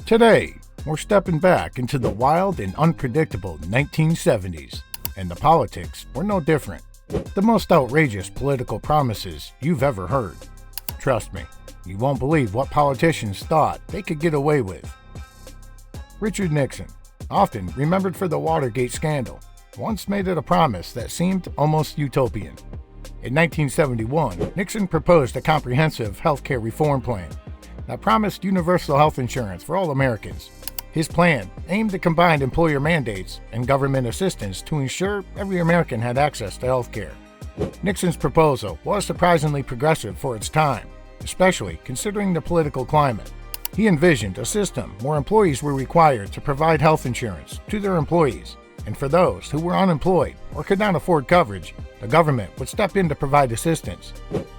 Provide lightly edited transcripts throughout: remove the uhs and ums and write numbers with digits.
Today, we're stepping back into the wild and unpredictable 1970s, and the politics were no different. The most outrageous political promises you've ever heard. Trust me, you won't believe what politicians thought they could get away with. Richard Nixon, often remembered for the Watergate scandal, once made it a promise that seemed almost utopian. In 1971, Nixon proposed a comprehensive healthcare reform plan that promised universal health insurance for all Americans. His plan aimed to combine employer mandates and government assistance to ensure every American had access to healthcare. Nixon's proposal was surprisingly progressive for its time, especially considering the political climate. He envisioned a system where employees were required to provide health insurance to their employees, and for those who were unemployed or could not afford coverage, the government would step in to provide assistance.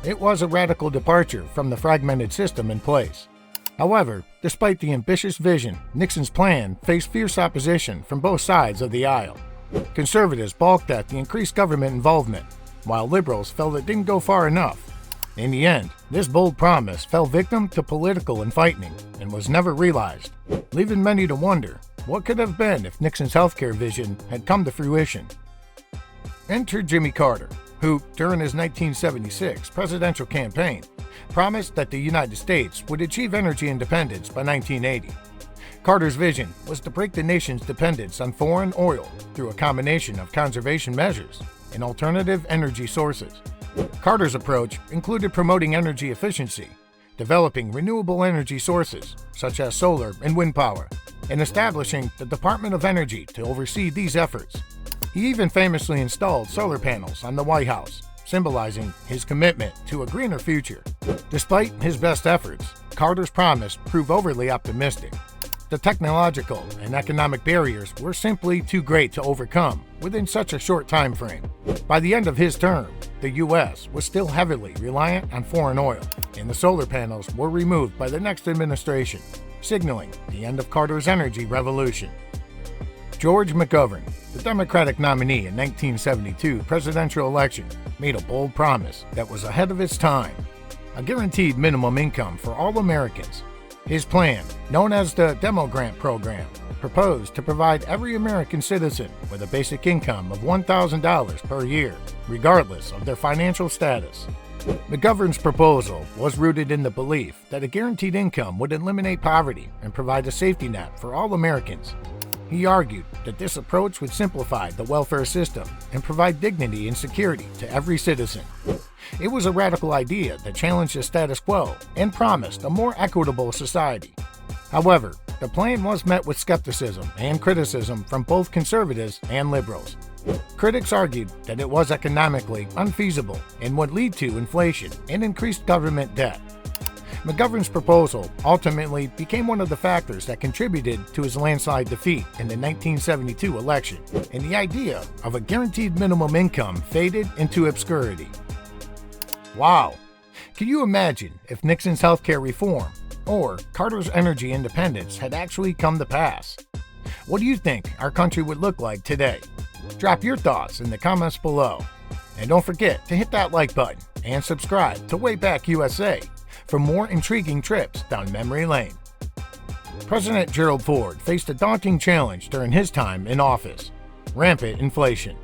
It was a radical departure from the fragmented system in place. However, despite the ambitious vision, Nixon's plan faced fierce opposition from both sides of the aisle. Conservatives balked at the increased government involvement, while liberals felt it didn't go far enough. In the end, this bold promise fell victim to political infighting and was never realized, leaving many to wonder what could have been if Nixon's healthcare vision had come to fruition. Enter Jimmy Carter, who, during his 1976 presidential campaign, promised that the United States would achieve energy independence by 1980. Carter's vision was to break the nation's dependence on foreign oil through a combination of conservation measures and alternative energy sources. Carter's approach included promoting energy efficiency, developing renewable energy sources such as solar and wind power, and establishing the Department of Energy to oversee these efforts. He even famously installed solar panels on the White House, symbolizing his commitment to a greener future. Despite his best efforts, Carter's promise proved overly optimistic. The technological and economic barriers were simply too great to overcome within such a short time frame. By the end of his term, the U.S. was still heavily reliant on foreign oil, and the solar panels were removed by the next administration, signaling the end of Carter's energy revolution. George McGovern, the Democratic nominee in 1972 presidential election, made a bold promise that was ahead of its time: a guaranteed minimum income for all Americans. His plan, known as the Demo Grant Program, proposed to provide every American citizen with a basic income of $1,000 per year, regardless of their financial status. McGovern's proposal was rooted in the belief that a guaranteed income would eliminate poverty and provide a safety net for all Americans. He argued that this approach would simplify the welfare system and provide dignity and security to every citizen. It was a radical idea that challenged the status quo and promised a more equitable society. However, the plan was met with skepticism and criticism from both conservatives and liberals. Critics argued that it was economically unfeasible and would lead to inflation and increased government debt. McGovern's proposal ultimately became one of the factors that contributed to his landslide defeat in the 1972 election, and the idea of a guaranteed minimum income faded into obscurity. Wow! Can you imagine if Nixon's healthcare reform or Carter's energy independence had actually come to pass? What do you think our country would look like today? Drop your thoughts in the comments below. And don't forget to hit that like button and subscribe to Wayback USA for more intriguing trips down memory lane. President Gerald Ford faced a daunting challenge during his time in office: rampant inflation.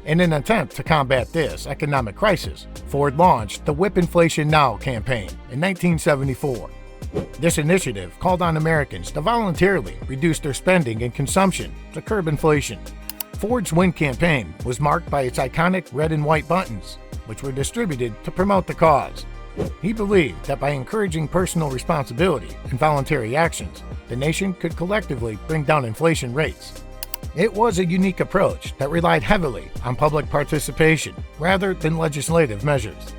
In an attempt to combat this economic crisis, Ford launched the Whip Inflation Now campaign in 1974. This initiative called on Americans to voluntarily reduce their spending and consumption to curb inflation. Ford's Win campaign was marked by its iconic red and white buttons, which were distributed to promote the cause. He believed that by encouraging personal responsibility and voluntary actions, the nation could collectively bring down inflation rates. It was a unique approach that relied heavily on public participation rather than legislative measures.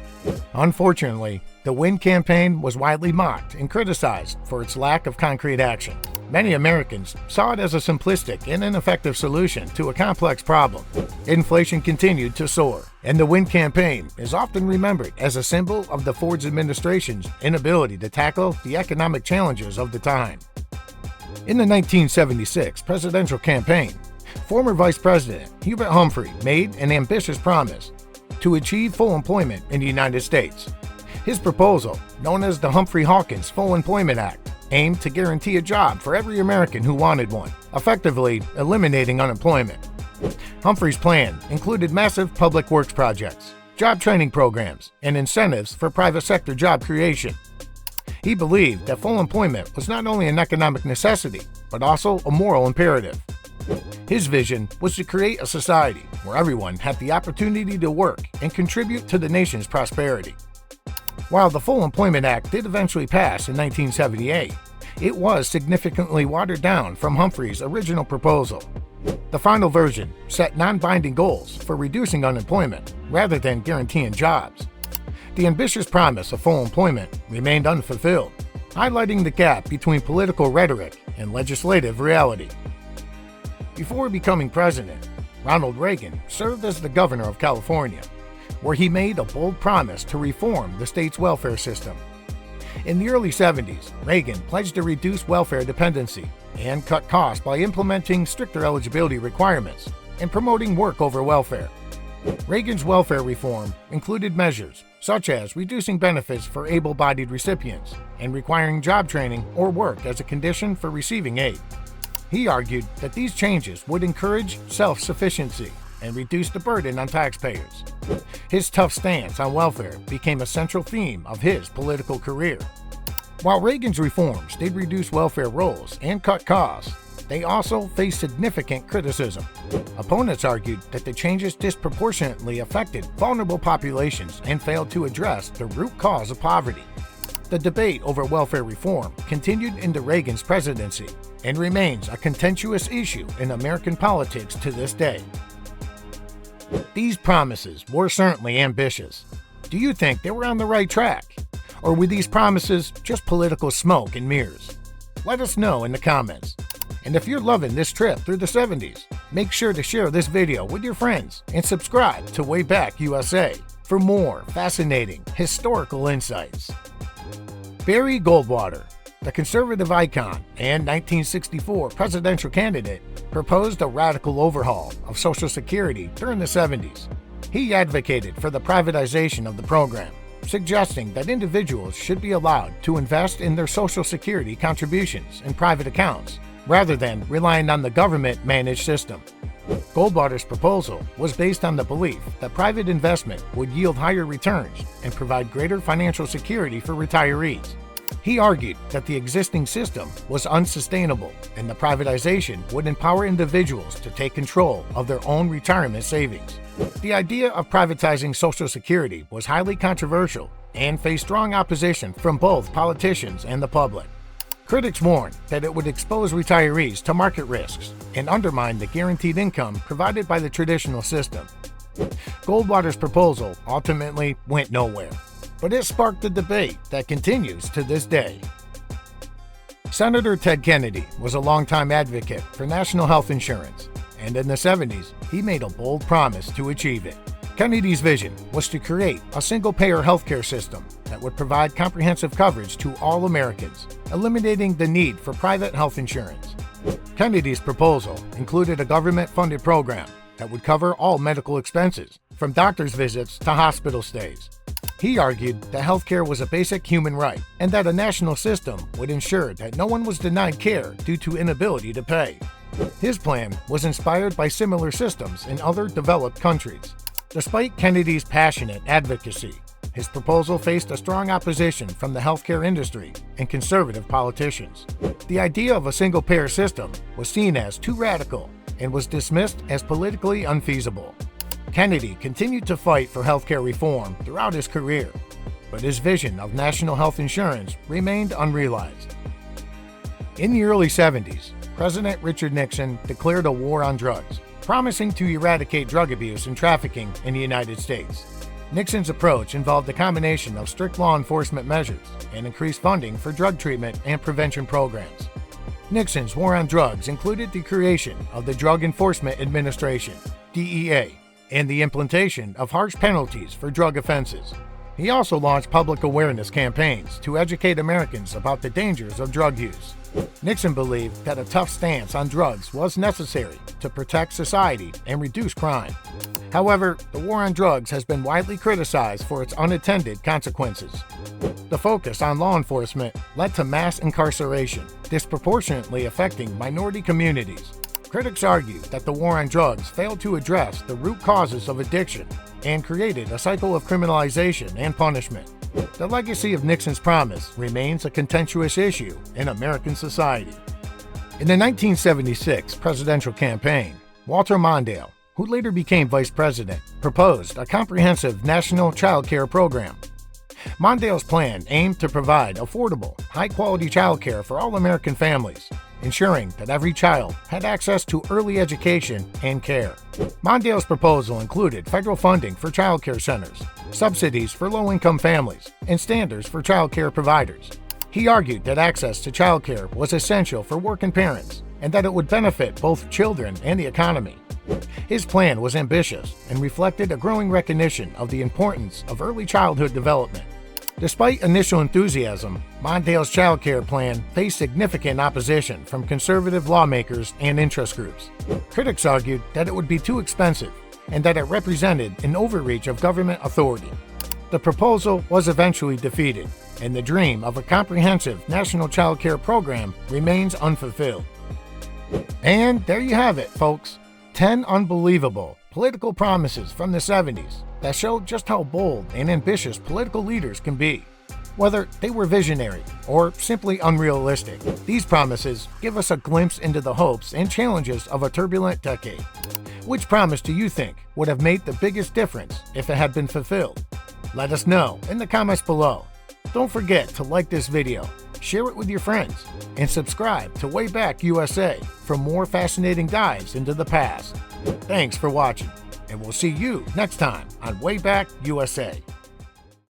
Unfortunately, the Win campaign was widely mocked and criticized for its lack of concrete action. Many Americans saw it as a simplistic and ineffective solution to a complex problem. Inflation continued to soar, and the Win campaign is often remembered as a symbol of the Ford administration's inability to tackle the economic challenges of the time. In the 1976 presidential campaign, former Vice President Humphrey made an ambitious promise to achieve full employment in the United States. His proposal, known as the Humphrey-Hawkins Full Employment Act, aimed to guarantee a job for every American who wanted one, effectively eliminating unemployment. Humphrey's plan included massive public works projects, job training programs, and incentives for private sector job creation. He believed that full employment was not only an economic necessity, but also a moral imperative. His vision was to create a society where everyone had the opportunity to work and contribute to the nation's prosperity. While the Full Employment Act did eventually pass in 1978, it was significantly watered down from Humphrey's original proposal. The final version set non-binding goals for reducing unemployment rather than guaranteeing jobs. The ambitious promise of full employment remained unfulfilled, highlighting the gap between political rhetoric and legislative reality. Before becoming president, Ronald Reagan served as the governor of California, where he made a bold promise to reform the state's welfare system. In the early 70s, Reagan pledged to reduce welfare dependency and cut costs by implementing stricter eligibility requirements and promoting work over welfare. Reagan's welfare reform included measures such as reducing benefits for able-bodied recipients and requiring job training or work as a condition for receiving aid. He argued that these changes would encourage self-sufficiency and reduce the burden on taxpayers. His tough stance on welfare became a central theme of his political career. While Reagan's reforms did reduce welfare rolls and cut costs, they also faced significant criticism. Opponents argued that the changes disproportionately affected vulnerable populations and failed to address the root cause of poverty. The debate over welfare reform continued into Reagan's presidency and remains a contentious issue in American politics to this day. These promises were certainly ambitious. Do you think they were on the right track? Or were these promises just political smoke and mirrors? Let us know in the comments. And if you're loving this trip through the 70s, make sure to share this video with your friends and subscribe to Way Back USA for more fascinating historical insights. Barry Goldwater, the conservative icon and 1964 presidential candidate, proposed a radical overhaul of Social Security during the 70s. He advocated for the privatization of the program, suggesting that individuals should be allowed to invest in their Social Security contributions in private accounts, rather than relying on the government-managed system. Goldwater's proposal was based on the belief that private investment would yield higher returns and provide greater financial security for retirees. He argued that the existing system was unsustainable and the privatization would empower individuals to take control of their own retirement savings. The idea of privatizing Social Security was highly controversial and faced strong opposition from both politicians and the public. Critics warned that it would expose retirees to market risks and undermine the guaranteed income provided by the traditional system. Goldwater's proposal ultimately went nowhere, but it sparked a debate that continues to this day. Senator Ted Kennedy was a longtime advocate for national health insurance, and in the 70s, he made a bold promise to achieve it. Kennedy's vision was to create a single-payer healthcare system that would provide comprehensive coverage to all Americans, eliminating the need for private health insurance. Kennedy's proposal included a government-funded program that would cover all medical expenses, from doctor's visits to hospital stays. He argued that healthcare was a basic human right and that a national system would ensure that no one was denied care due to inability to pay. His plan was inspired by similar systems in other developed countries. Despite Kennedy's passionate advocacy, his proposal faced a strong opposition from the healthcare industry and conservative politicians. The idea of a single-payer system was seen as too radical and was dismissed as politically unfeasible. Kennedy continued to fight for healthcare reform throughout his career, but his vision of national health insurance remained unrealized. In the early 70s, President Richard Nixon declared a war on drugs, promising to eradicate drug abuse and trafficking in the United States. Nixon's approach involved a combination of strict law enforcement measures and increased funding for drug treatment and prevention programs. Nixon's war on drugs included the creation of the Drug Enforcement Administration, DEA, and the implementation of harsh penalties for drug offenses. He also launched public awareness campaigns to educate Americans about the dangers of drug use. Nixon believed that a tough stance on drugs was necessary to protect society and reduce crime. However, the war on drugs has been widely criticized for its unintended consequences. The focus on law enforcement led to mass incarceration, disproportionately affecting minority communities. Critics argue that the war on drugs failed to address the root causes of addiction and created a cycle of criminalization and punishment. The legacy of Nixon's promise remains a contentious issue in American society. In the 1976 presidential campaign, Walter Mondale, who later became vice president, proposed a comprehensive national child care program. Mondale's plan aimed to provide affordable, high-quality child care for all American families, ensuring that every child had access to early education and care. Mondale's proposal included federal funding for child care centers, subsidies for low-income families, and standards for child care providers. He argued that access to child care was essential for working parents and that it would benefit both children and the economy. His plan was ambitious and reflected a growing recognition of the importance of early childhood development. Despite initial enthusiasm, Mondale's child care plan faced significant opposition from conservative lawmakers and interest groups. Critics argued that it would be too expensive and that it represented an overreach of government authority. The proposal was eventually defeated, and the dream of a comprehensive national child care program remains unfulfilled. And there you have it, folks. 10 unbelievable political promises from the 70s that show just how bold and ambitious political leaders can be. Whether they were visionary or simply unrealistic, these promises give us a glimpse into the hopes and challenges of a turbulent decade. Which promise do you think would have made the biggest difference if it had been fulfilled? Let us know in the comments below. Don't forget to like this video, share it with your friends, and subscribe to Way Back USA for more fascinating dives into the past. Thanks for watching, and we'll see you next time on Way Back USA.